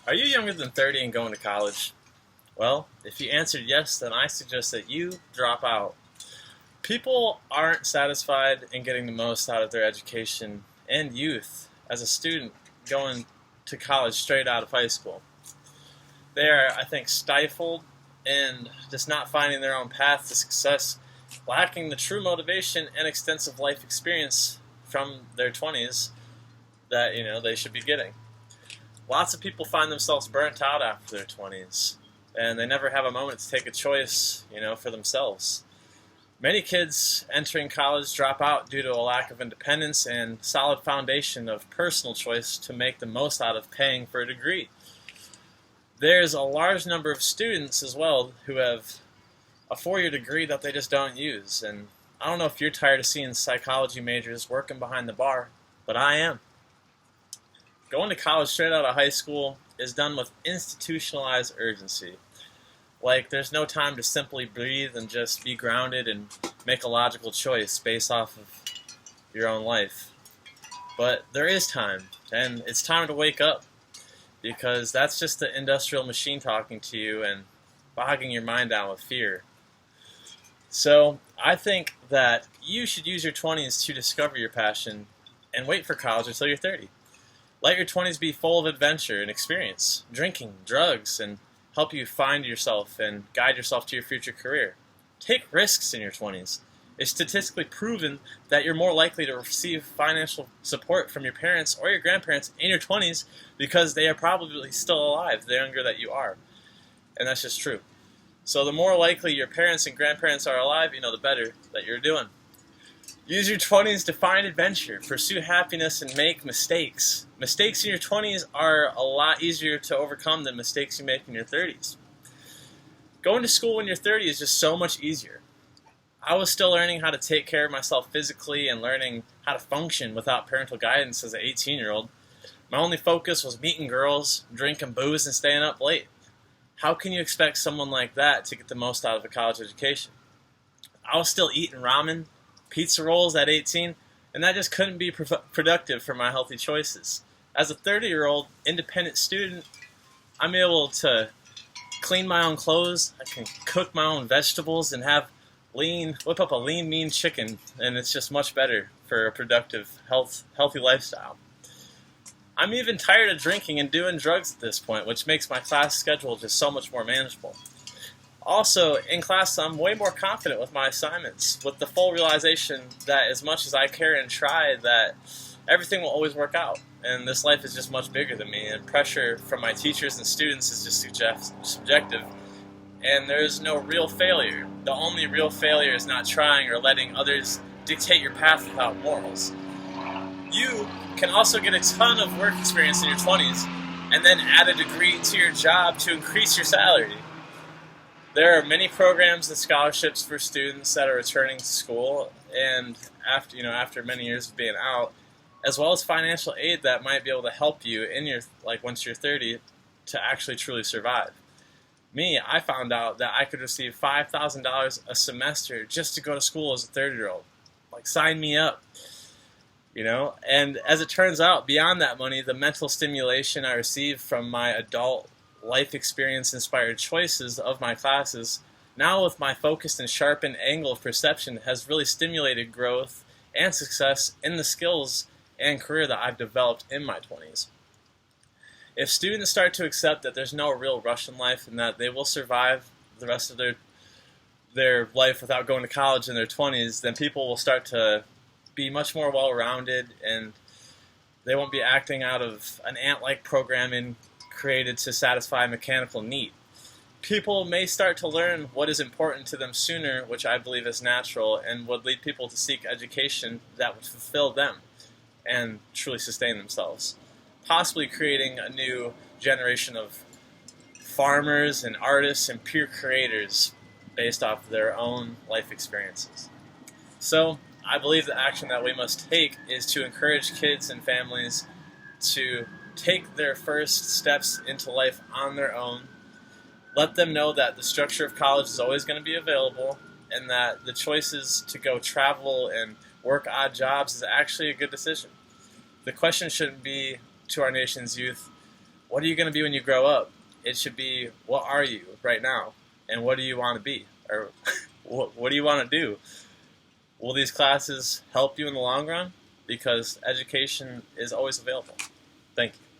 Are you younger than 30 and going to college? Well, if you answered yes, then I suggest that you drop out. People aren't satisfied in getting the most out of their education and youth as a student going to college straight out of high school. They are, I think, stifled and just not finding their own path to success, lacking the true motivation and extensive life experience from their 20s that they should be getting. Lots of people find themselves burnt out after their 20s, and they never have a moment to take a choice, for themselves. Many kids entering college drop out due to a lack of independence and solid foundation of personal choice to make the most out of paying for a degree. There's a large number of students as well who have a four-year degree that they just don't use, and I don't know if you're tired of seeing psychology majors working behind the bar, but I am. Going to college straight out of high school is done with institutionalized urgency. Like, there's no time to simply breathe and just be grounded and make a logical choice based off of your own life. But there is time, and it's time to wake up, because that's just the industrial machine talking to you and bogging your mind down with fear. So I think that you should use your 20s to discover your passion and wait for college until you're 30. Let your 20s be full of adventure and experience, drinking, drugs, and help you find yourself and guide yourself to your future career. Take risks in your 20s. It's statistically proven that you're more likely to receive financial support from your parents or your grandparents in your 20s because they are probably still alive the younger that you are. And that's just true. So the more likely your parents and grandparents are alive, the better that you're doing. Use your 20s to find adventure, pursue happiness, and make mistakes. Mistakes in your 20s are a lot easier to overcome than mistakes you make in your 30s. Going to school when you're 30 is just so much easier. I was still learning how to take care of myself physically and learning how to function without parental guidance as an 18-year-old. My only focus was meeting girls, drinking booze, and staying up late. How can you expect someone like that to get the most out of a college education? I was still eating ramen, pizza rolls at 18, and that just couldn't be productive for my healthy choices. As a 30-year-old independent student, I'm able to clean my own clothes, I can cook my own vegetables, and whip up a lean, mean chicken, and it's just much better for a productive, healthy lifestyle. I'm even tired of drinking and doing drugs at this point, which makes my class schedule just so much more manageable. Also, in class, I'm way more confident with my assignments, with the full realization that as much as I care and try, that everything will always work out. And this life is just much bigger than me, and pressure from my teachers and students is just subjective. And there is no real failure. The only real failure is not trying or letting others dictate your path without morals. You can also get a ton of work experience in your 20s, and then add a degree to your job to increase your salary. There are many programs and scholarships for students that are returning to school, and after many years of being out, as well as financial aid that might be able to help you once you're 30 to actually truly survive. Me, I found out that I could receive $5,000 a semester just to go to school as a 30-year-old. Sign me up. And as it turns out, beyond that money, the mental stimulation I received from my adult life experience inspired choices of my classes, now with my focused and sharpened angle of perception, has really stimulated growth and success in the skills and career that I've developed in my 20s. If students start to accept that there's no real rush in life and that they will survive the rest of their life without going to college in their 20s, then people will start to be much more well-rounded, and they won't be acting out of an ant-like programming created to satisfy a mechanical need. People may start to learn what is important to them sooner, which I believe is natural, and would lead people to seek education that would fulfill them and truly sustain themselves, possibly creating a new generation of farmers and artists and pure creators based off their own life experiences. So, I believe the action that we must take is to encourage kids and families to take their first steps into life on their own. Let them know that the structure of college is always going to be available, and that the choices to go travel and work odd jobs is actually a good decision. The question shouldn't be to our nation's youth, what are you going to be when you grow up? It should be, what are you right now? And what do you want to be? Or what do you want to do? Will these classes help you in the long run? Because education is always available. Thank you.